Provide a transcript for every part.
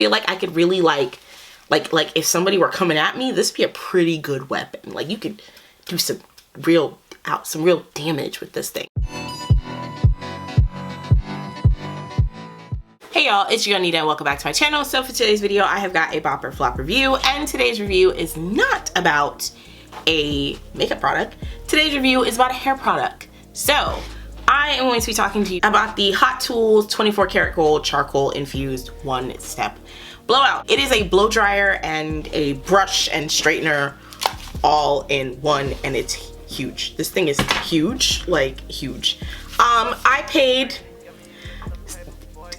feel like I could really like if somebody were coming at me, this would be a pretty good weapon. Like you could do some real damage with this thing. Hey y'all, it's your girl Nida and welcome back to my channel. So for today's video, I have got a bop or flop review, and today's review is not about a makeup product. Today's review is about a hair product. So I am going to be talking to you about the Hot Tools 24 karat gold charcoal infused one step blowout. It is a blow dryer and a brush and straightener all in one, and it's huge. This thing is huge, like huge. I paid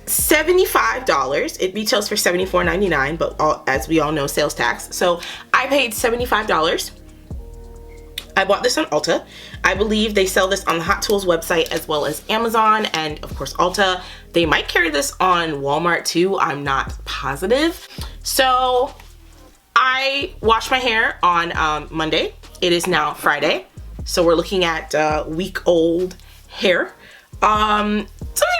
$75. It retails for $74.99, but as we all know, sales tax. So I paid $75. I bought this on Ulta. I believe they sell this on the Hot Tools website as well as Amazon and of course Ulta. They might carry this on Walmart too, I'm not positive. So I washed my hair on Monday. It is now Friday. So we're looking at week-old hair. Something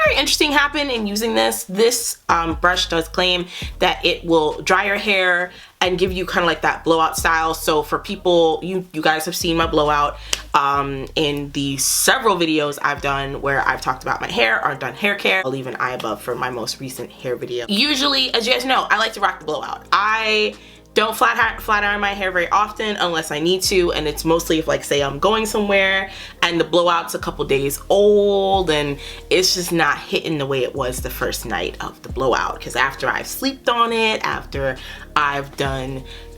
very interesting happened in using this. This brush does claim that it will dry your hair and give you kind of like that blowout style. So for people, you guys have seen my blowout in the several videos I've done where I've talked about my hair or done hair care. I'll leave an eye above for my most recent hair video. Usually, as you guys know, I like to rock the blowout. I don't flat iron my hair very often unless I need to, and it's mostly if, like, say I'm going somewhere and the blowout's a couple days old and it's just not hitting the way it was the first night of the blowout, because after I've sleeped on it, after I've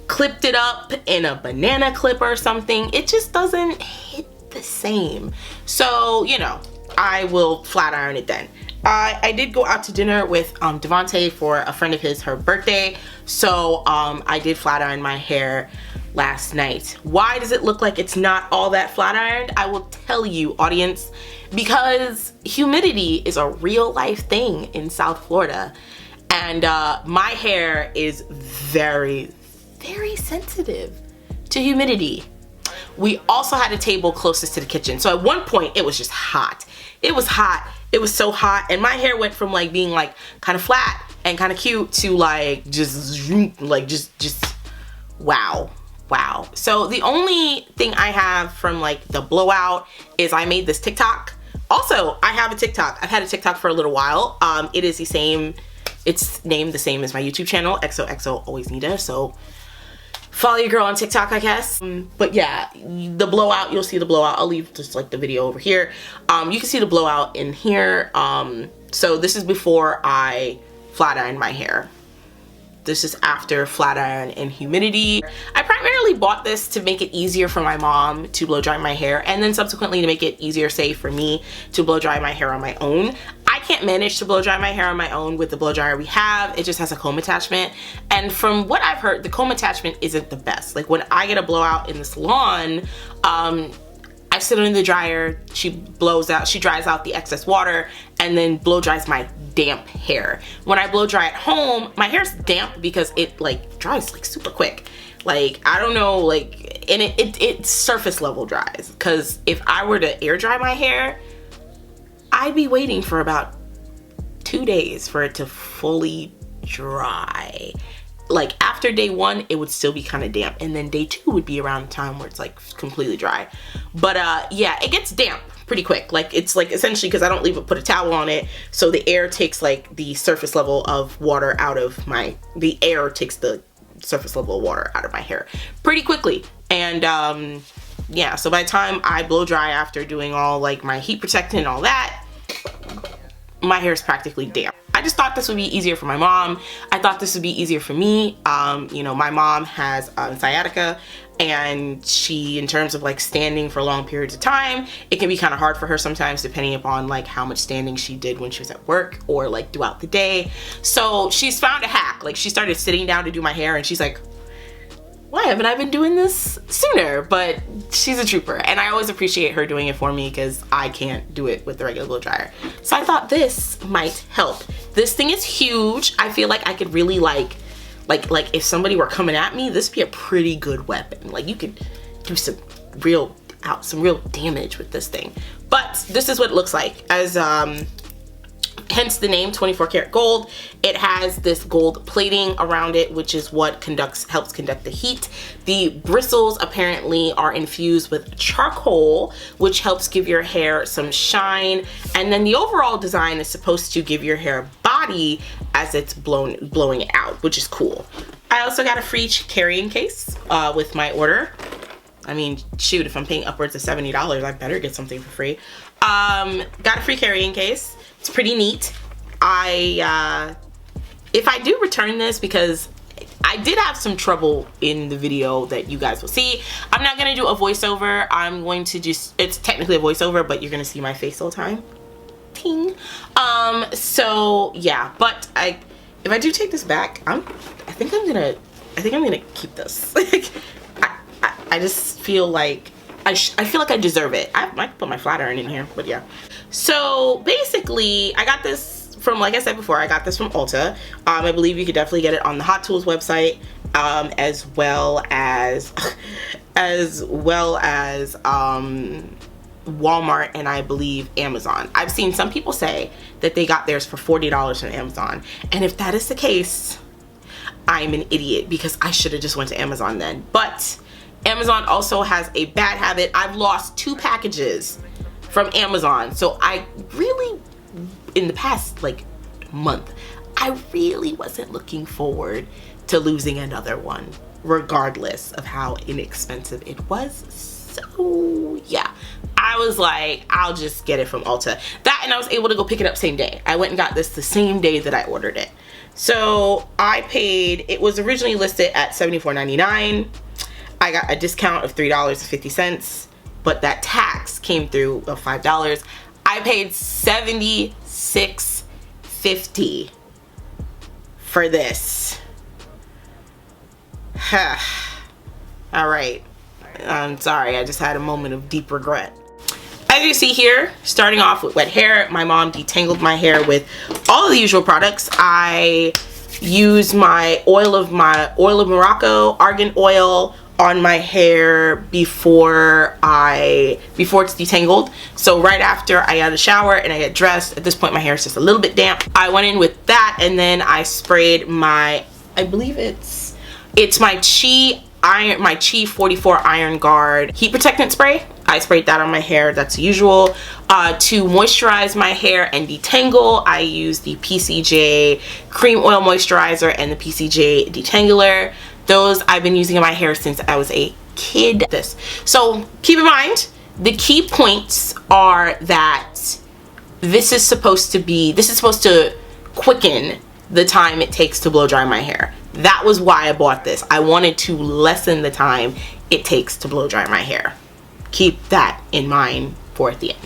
clipped it up in a banana clip or something, it just doesn't hit the same. So, you know, I will flat iron it then. I did go out to dinner with Devontae for a friend of his, her birthday. So I did flat iron my hair last night. Why does it look like it's not all that flat ironed? I will tell you, audience, because humidity is a real life thing in South Florida. And my hair is very, very sensitive to humidity. We also had a table closest to the kitchen. So at one point it was just hot. It was hot. It was so hot, and my hair went from like being like kind of flat and kind of cute to like just wow. So the only thing I have from like the blowout is I made this TikTok. Also, I have a TikTok. I've had a TikTok for a little while. It is the same. It's named the same as my YouTube channel, xoxo always Nida. So follow your girl on TikTok, I guess. But yeah, the blowout, you'll see the blowout. I'll leave just like the video over here. You can see the blowout in here. So this is before I flat iron my hair. This is after flat iron and humidity. I primarily bought this to make it easier for my mom to blow dry my hair, and then subsequently to make it easier, say, for me to blow dry my hair on my own. I can't manage to blow dry my hair on my own with the blow dryer we have. It just has a comb attachment, and from what I've heard, the comb attachment isn't the best. Like when I get a blowout in the salon, I sit it in the dryer, she dries out the excess water, and then blow dries my damp hair. When I blow dry at home, my hair's damp because it like dries like super quick. Like, I don't know, like, and it surface level dries. Because if I were to air dry my hair, I'd be waiting for about 2 days for it to fully dry. Like after day 1, it would still be kind of damp, and then day 2 would be around the time where it's like completely dry. But yeah, it gets damp pretty quick. Like it's like essentially because I don't put a towel on it, so the air takes like the surface level of water out of the air takes the surface level of water out of my hair pretty quickly. And yeah, so by the time I blow dry after doing all like my heat protectant and all that, my hair is practically damp. I just thought this would be easier for my mom. I thought this would be easier for me. You know, my mom has sciatica, and she, in terms of like standing for long periods of time, it can be kind of hard for her sometimes depending upon like how much standing she did when she was at work or like throughout the day. So she's found a hack. Like she started sitting down to do my hair, and she's like, why haven't I been doing this sooner? But she's a trooper, and I always appreciate her doing it for me because I can't do it with the regular blow dryer. So I thought this might help. This thing is huge. I feel like I could really like if somebody were coming at me, this would be a pretty good weapon. Like you could do some real damage with this thing. But this is what it looks like. As hence the name 24 karat gold. It has this gold plating around it, which is what helps conduct the heat. The bristles apparently are infused with charcoal, which helps give your hair some shine. And then the overall design is supposed to give your hair body as it's blowing it out, which is cool. I also got a free carrying case with my order. I mean, shoot, if I'm paying upwards of $70, I better get something for free. Got a free carrying case. It's pretty neat. If I do return this, because I did have some trouble in the video that you guys will see. I'm not gonna do a voiceover. I'm going to just, it's technically a voiceover, but you're gonna see my face all the time. Ting. So yeah, but if I do take this back, I think I'm gonna keep this. I just feel like I feel like I deserve it. I might put my flat iron in here, but yeah. So basically, I got this from, like I said before, I got this from Ulta. I believe you could definitely get it on the Hot Tools website, as well as Walmart, and I believe Amazon. I've seen some people say that they got theirs for $40 from Amazon, and if that is the case, I'm an idiot, because I should have just went to Amazon then. But Amazon also has a bad habit. I've lost 2 packages from Amazon, so I really, in the past like month, I really wasn't looking forward to losing another one, regardless of how inexpensive it was. So yeah, I was like, I'll just get it from Ulta. That, and I was able to go pick it up same day. I went and got this the same day that I ordered it. So I paid, it was originally listed at $74.99. I got a discount of $3.50, but that tax came through of $5. I paid $76.50 for this. All right, I'm sorry, I just had a moment of deep regret. As you see here, starting off with wet hair, my mom detangled my hair with all of the usual products. I use my oil of Morocco, argan oil, on my hair before it's detangled. So right after I had a shower and I get dressed, at this point my hair is just a little bit damp. I went in with that, and then I sprayed my, I believe it's my Chi 44 Iron Guard heat protectant spray. I sprayed that on my hair, that's usual. To moisturize my hair and detangle, I use the PCJ cream oil moisturizer and the PCJ detangler. Those I've been using in my hair since I was a kid. So keep in mind, the key points are that this is supposed to quicken the time it takes to blow dry my hair. That was why I bought this. I wanted to lessen the time it takes to blow dry my hair. Keep that in mind for at the end.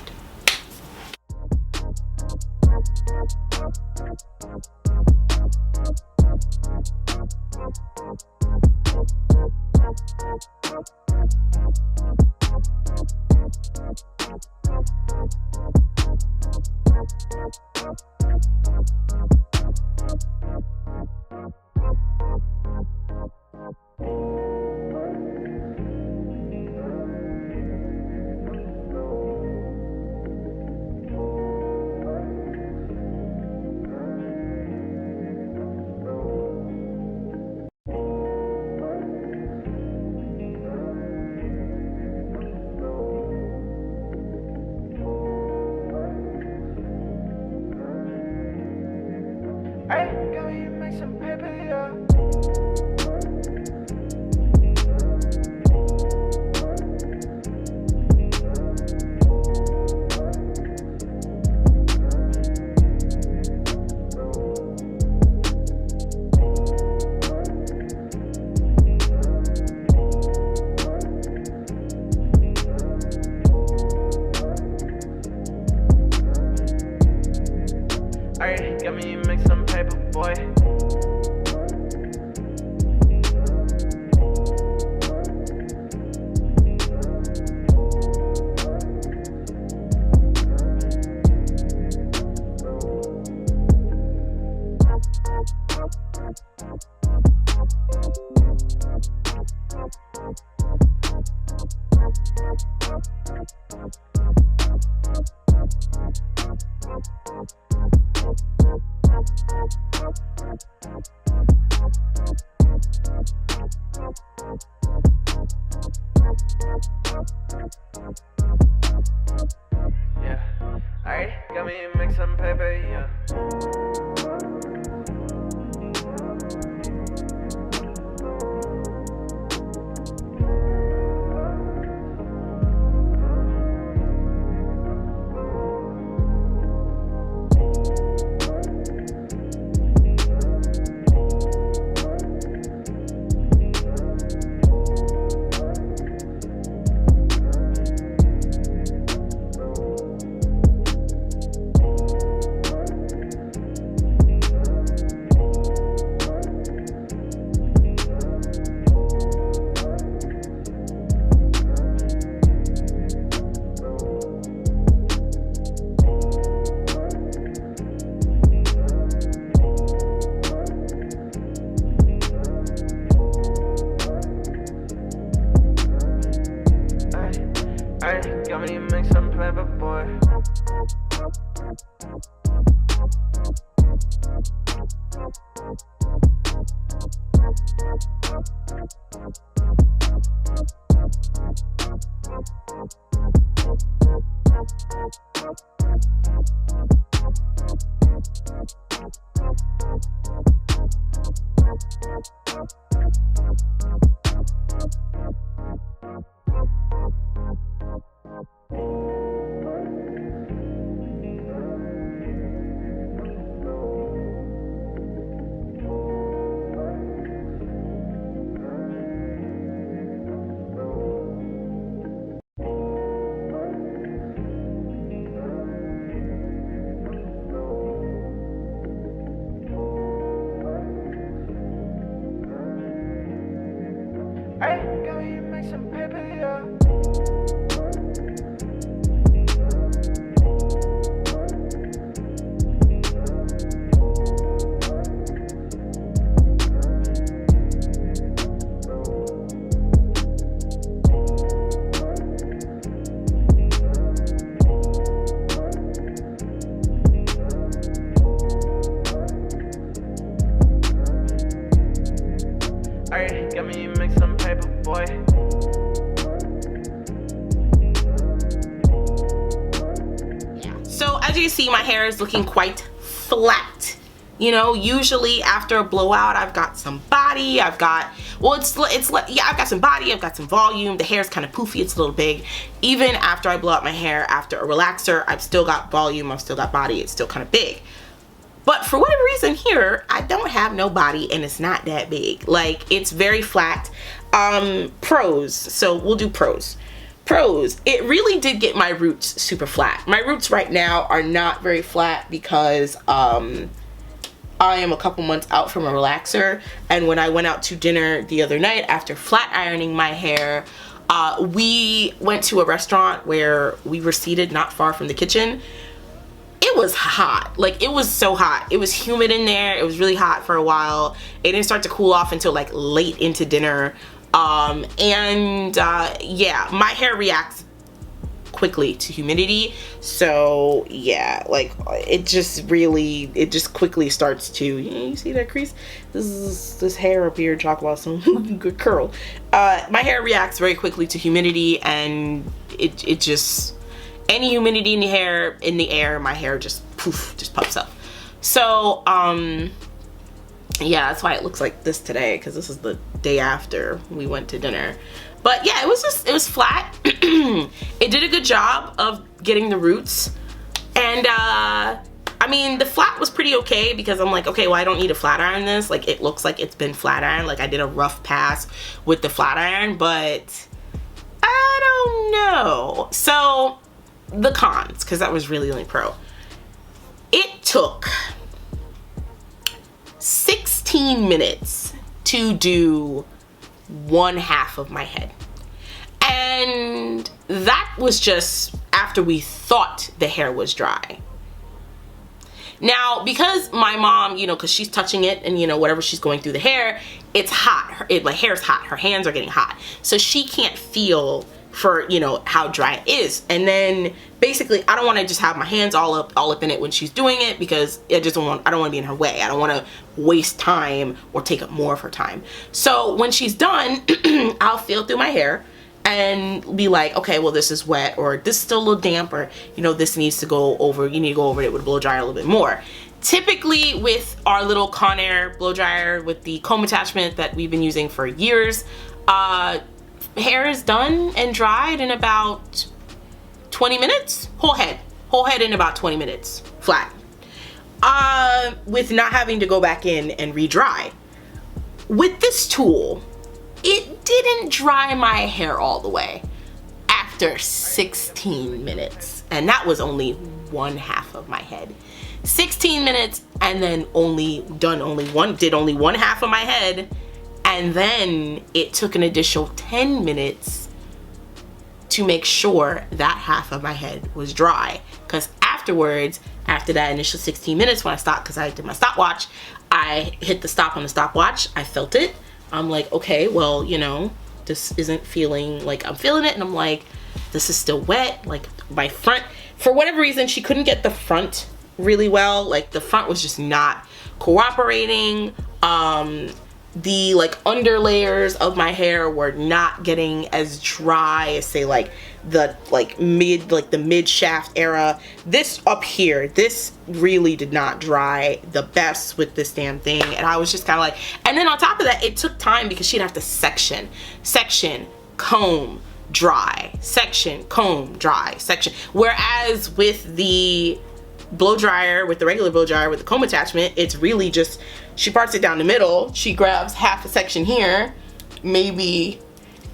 got me make some paper, boy. Hey, got me make some paper, yeah. Hey, got me make some paper, boy. So as you can see, my hair is looking quite flat. You know, usually after a blowout, I've got some body, I've got, well, yeah, I've got some body, I've got some volume, the hair's kind of poofy, it's a little big. Even after I blow out my hair after a relaxer, I've still got volume, I've still got body, it's still kind of big. But for whatever reason here, I don't have no body and it's not that big. Like, it's very flat. Pros, so we'll do pros. Pros, it really did get my roots super flat. My roots right now are not very flat because I am a couple months out from a relaxer, and when I went out to dinner the other night after flat ironing my hair, we went to a restaurant where we were seated not far from the kitchen. It was hot, like it was so hot. It was humid in there, it was really hot for a while. It didn't start to cool off until like late into dinner. Yeah, my hair reacts quickly to humidity, so yeah, like it just quickly starts to, you see that crease? This hair up here, talk about some good curl. My hair reacts very quickly to humidity, and it just, any humidity in the air, my hair just poof, just pops up. So yeah, that's why it looks like this today, because this is the day after we went to dinner. But yeah, it was flat. It did a good job of getting the roots, and I mean, the flat was pretty okay, because I'm like, okay, well, I don't need to flat iron this. Like, it looks like it's been flat ironed. Like, I did a rough pass with the flat iron, but I don't know. So the cons, because that was really the only pro. It took 16 minutes to do one half of my head, and that was just after we thought the hair was dry. Now, because my mom, you know, because she's touching it, and you know, whatever she's going through the hair, it's hot. My hair's hot, her hands are getting hot, so she can't feel for, you know, how dry it is. And then basically, I don't want to just have my hands all up in it when she's doing it, because I don't want to be in her way. I don't want to waste time or take up more of her time. So when she's done, I'll feel through my hair and be like, okay, well, this is wet, or this is still a little damp, or, you know, this needs to go over, you need to go over it with a blow dryer a little bit more. Typically with our little Conair blow dryer with the comb attachment that we've been using for years, hair is done and dried in about 20 minutes. Whole head in about 20 minutes, flat. With not having to go back in and re-dry. With this tool, it didn't dry my hair all the way after 16 minutes. And that was only one half of my head. 16 minutes, and then did only one half of my head. And then it took an additional 10 minutes to make sure that half of my head was dry. Because afterwards, after that initial 16 minutes, when I stopped, because I did my stopwatch, I hit the stop on the stopwatch. I felt it. I'm like, okay, well, you know, this isn't feeling like I'm feeling it. And I'm like, this is still wet. Like my front, for whatever reason, she couldn't get the front really well. Like the front was just not cooperating. The like under layers of my hair were not getting as dry as say like the mid shaft era. This up here, this really did not dry the best with this damn thing, and I was just kind of like, and then on top of that, it took time because she'd have to section, comb, dry, section, comb, dry, section. Whereas with the blow dryer, with the regular blow dryer with the comb attachment, it's really just, she parts it down the middle, she grabs half a section here, maybe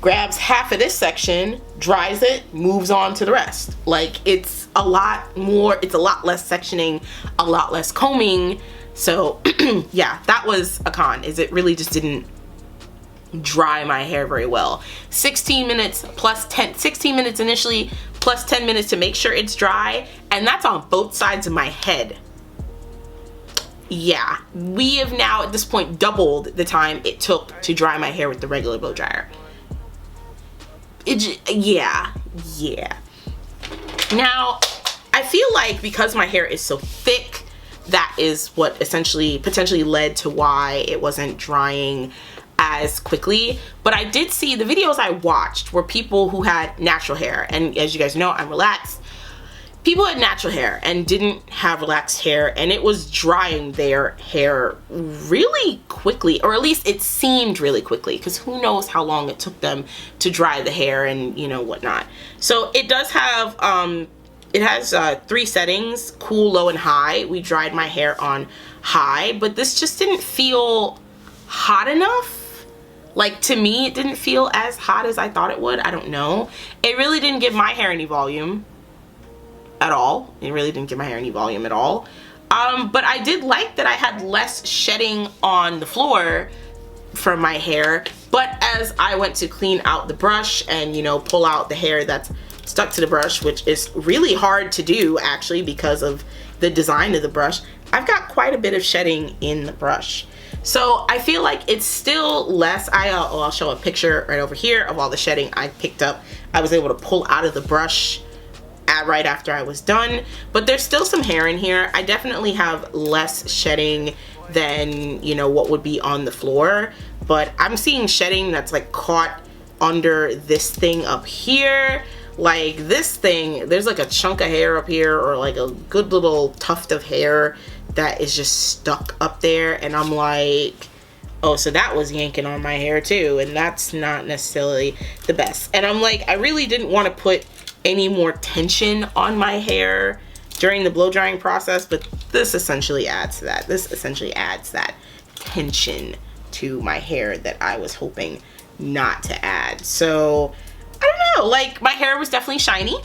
grabs half of this section, dries it, moves on to the rest. Like it's a lot more, it's a lot less sectioning, a lot less combing. So yeah, that was a con, is it really just didn't dry my hair very well. 16 minutes plus 10, 16 minutes initially plus 10 minutes to make sure it's dry, and that's on both sides of my head. Yeah, we have now at this point doubled the time it took to dry my hair with the regular blow dryer. Yeah. Now, I feel like because my hair is so thick, that is what essentially potentially led to why it wasn't drying as quickly. But I did see the videos I watched were people who had natural hair, and as you guys know, I'm relaxed. People had natural hair and didn't have relaxed hair, and it was drying their hair really quickly, or at least it seemed really quickly, because who knows how long it took them to dry the hair and you know whatnot. So it does have it has 3 settings: cool, low, and high. We dried my hair on high, but this just didn't feel hot enough. Like, to me, it didn't feel as hot as I thought it would. I don't know. It really didn't give my hair any volume at all. It really didn't give my hair any volume at all. But I did like that I had less shedding on the floor from my hair. But as I went to clean out the brush and, you know, pull out the hair that's stuck to the brush, which is really hard to do actually because of the design of the brush, I've got quite a bit of shedding in the brush. So I feel like it's still less. I'll show a picture right over here of all the shedding I picked up. I was able to pull out of the brush right after I was done, but there's still some hair in here. I definitely have less shedding than, you know, what would be on the floor, but I'm seeing shedding that's like caught under this thing up here. Like this thing, there's like a chunk of hair up here, or like a good little tuft of hair that is just stuck up there, and I'm like, oh, so that was yanking on my hair too, and that's not necessarily the best. And I'm like, I really didn't want to put any more tension on my hair during the blow drying process, but this essentially adds to that. This essentially adds that tension to my hair that I was hoping not to add. So I don't know, like my hair was definitely shiny.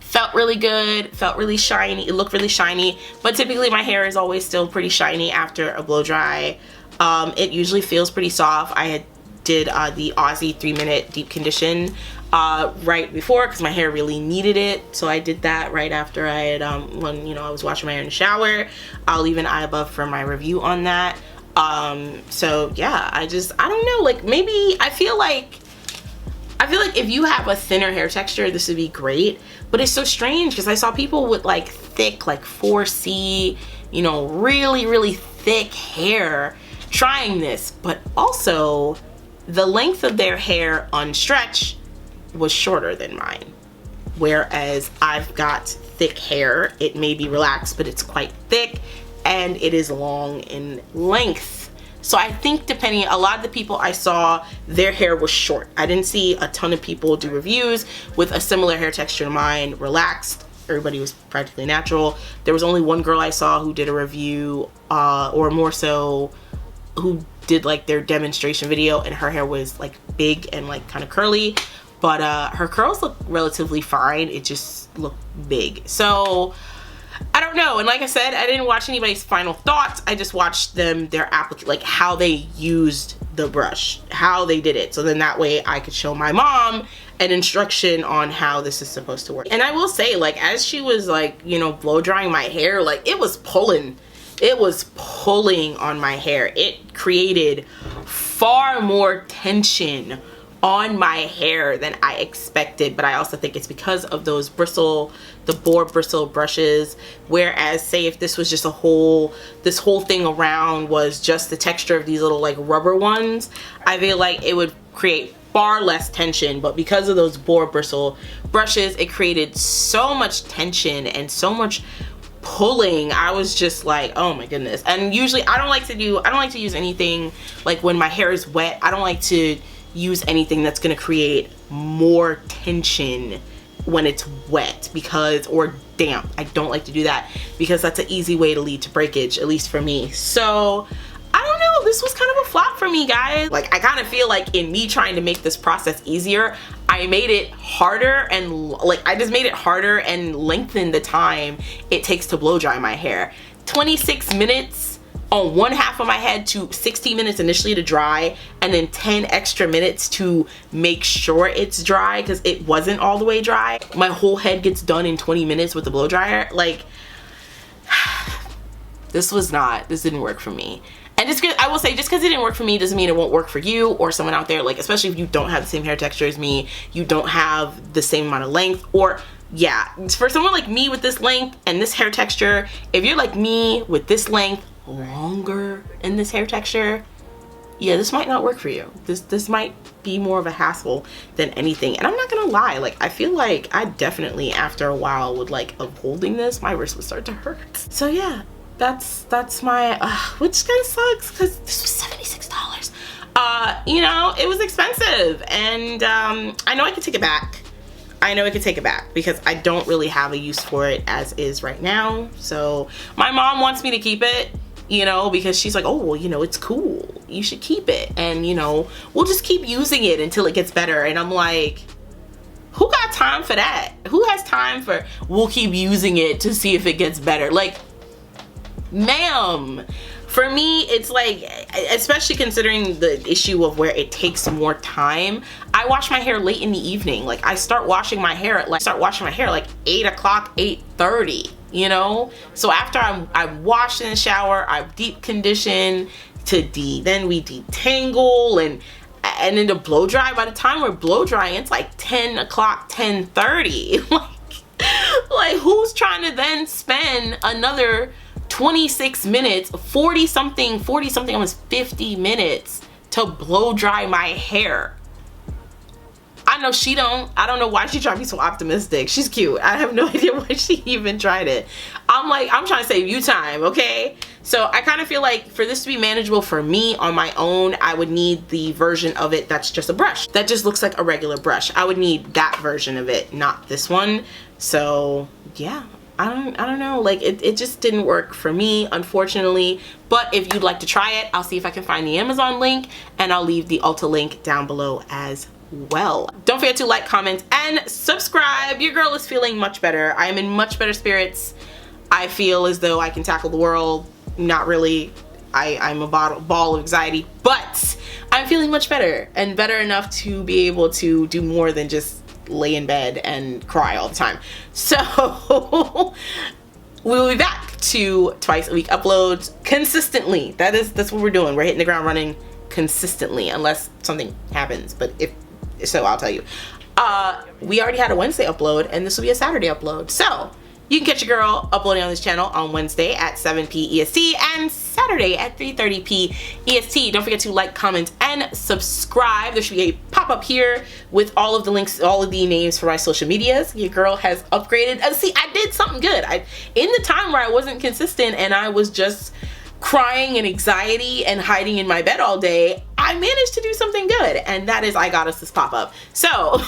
Felt really good, felt really shiny, it looked really shiny, but typically my hair is always still pretty shiny after a blow dry. It usually feels pretty soft. I did the Aussie 3-minute deep condition right before because my hair really needed it, so I did that right after I had when, you know, I was washing my hair in the shower. I'll leave an eye above for my review on that. So yeah, I don't know, like maybe I feel like if you have a thinner hair texture, this would be great. But it's so strange because I saw people with like thick, like 4C, you know, really thick hair trying this, but also the length of their hair on stretch was shorter than mine. Whereas I've got thick hair, it may be relaxed, but it's quite thick and it is long in length. So I think depending, a lot of the people I saw, their hair was short. I didn't see a ton of people do reviews with a similar hair texture to mine, relaxed. Everybody was practically natural. There was only one girl I saw who did a review, or more so, who did like their demonstration video, and her hair was like big and like kind of curly, but her curls look relatively fine. It just looked big. So I don't know. And like I said, I didn't watch anybody's final thoughts. I just watched them, their like how they used the brush, how they did it. So then that way I could show my mom an instruction on how this is supposed to work. And I will say, like, as she was like, you know, blow drying my hair, like it was pulling on my hair. It created far more tension on my hair than I expected, but I also think it's because of those the boar bristle brushes. Whereas say if this was just this whole thing around was just the texture of these little like rubber ones, I feel like it would create far less tension. But because of those boar bristle brushes, it created so much tension and so much pulling. I was just like, oh my goodness. And usually I don't like to use anything like when my hair is wet. I don't like to use anything that's going to create more tension when it's wet, or damp. I don't like to do that because that's an easy way to lead to breakage, at least for me. So I don't know, this was kind of a flop for me, guys. Like, I kind of feel like in me trying to make this process easier, I made it harder, and like I just made it harder and lengthened the time it takes to blow dry my hair. 26 minutes on one half of my head to 60 minutes initially to dry, and then 10 extra minutes to make sure it's dry because it wasn't all the way dry. My whole head gets done in 20 minutes with the blow dryer. Like, this didn't work for me. And I will say, just because it didn't work for me doesn't mean it won't work for you or someone out there, like especially if you don't have the same hair texture as me, you don't have the same amount of length, or yeah, for someone like me with this length and this hair texture, if you're like me with this length, longer in this hair texture, yeah, this might not work for you. This might be more of a hassle than anything. And I'm not gonna lie, like I feel like I definitely after a while would like of holding this, my wrist would start to hurt. So yeah, that's my which kind of sucks because this was $76. You know, it was expensive, and I know I could take it back. Because I don't really have a use for it as is right now. So my mom wants me to keep it, you know, because she's like, oh, well, you know, it's cool, you should keep it, and you know, we'll just keep using it until it gets better. And I'm like, who got time for that? Who has time for, we'll keep using it to see if it gets better? Like, ma'am. For me, it's like, especially considering the issue of where it takes more time, I wash my hair late in the evening. Like I start washing my hair at like 8 o'clock, 8:30, you know? So after I wash in the shower, I deep condition then we detangle and then to blow dry. By the time we're blow drying, it's like 10 o'clock, 10:30. Like who's trying to then spend another 26 minutes, 40 something, almost 50 minutes to blow dry my hair? I know she don't. I don't know why she tried to be so optimistic. She's cute. I have no idea why she even tried it. I'm like, I'm trying to save you time, okay? So I kind of feel like for this to be manageable for me on my own, I would need the version of it that's just a brush. That just looks like a regular brush. I would need that version of it, not this one. So yeah. I don't know, like it just didn't work for me, unfortunately. But if you'd like to try it, I'll see if I can find the Amazon link, and I'll leave the Ulta link down below as well. Don't forget to like, comment, and subscribe. Your girl is feeling much better. I am in much better spirits. I feel as though I can tackle the world. Not really. I'm a ball of anxiety, but I'm feeling much better, and better enough to be able to do more than just lay in bed and cry all the time. So we'll be back to twice a week uploads consistently. That's what we're doing. We're hitting the ground running consistently, unless something happens. But if so, I'll tell you. We already had a Wednesday upload, and this will be a Saturday upload. So you can catch your girl uploading on this channel on Wednesday at 7 p. EST and Saturday at 3:30 p. EST. Don't forget to like, comment, and subscribe. There should be a pop-up here with all of the links, all of the names for my social medias. Your girl has upgraded. See, I did something good. In the time where I wasn't consistent and I was just crying and anxiety and hiding in my bed all day, I managed to do something good, and that is I got us this pop-up. So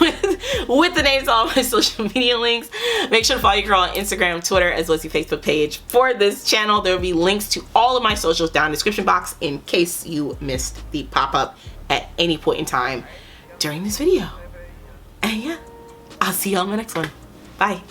with the names of all my social media links, make sure to follow your girl on Instagram, Twitter, as well as your Facebook page. For this channel, there will be links to all of my socials down in the description box in case you missed the pop-up at any point in time during this video. And yeah, I'll see you on my next one. Bye.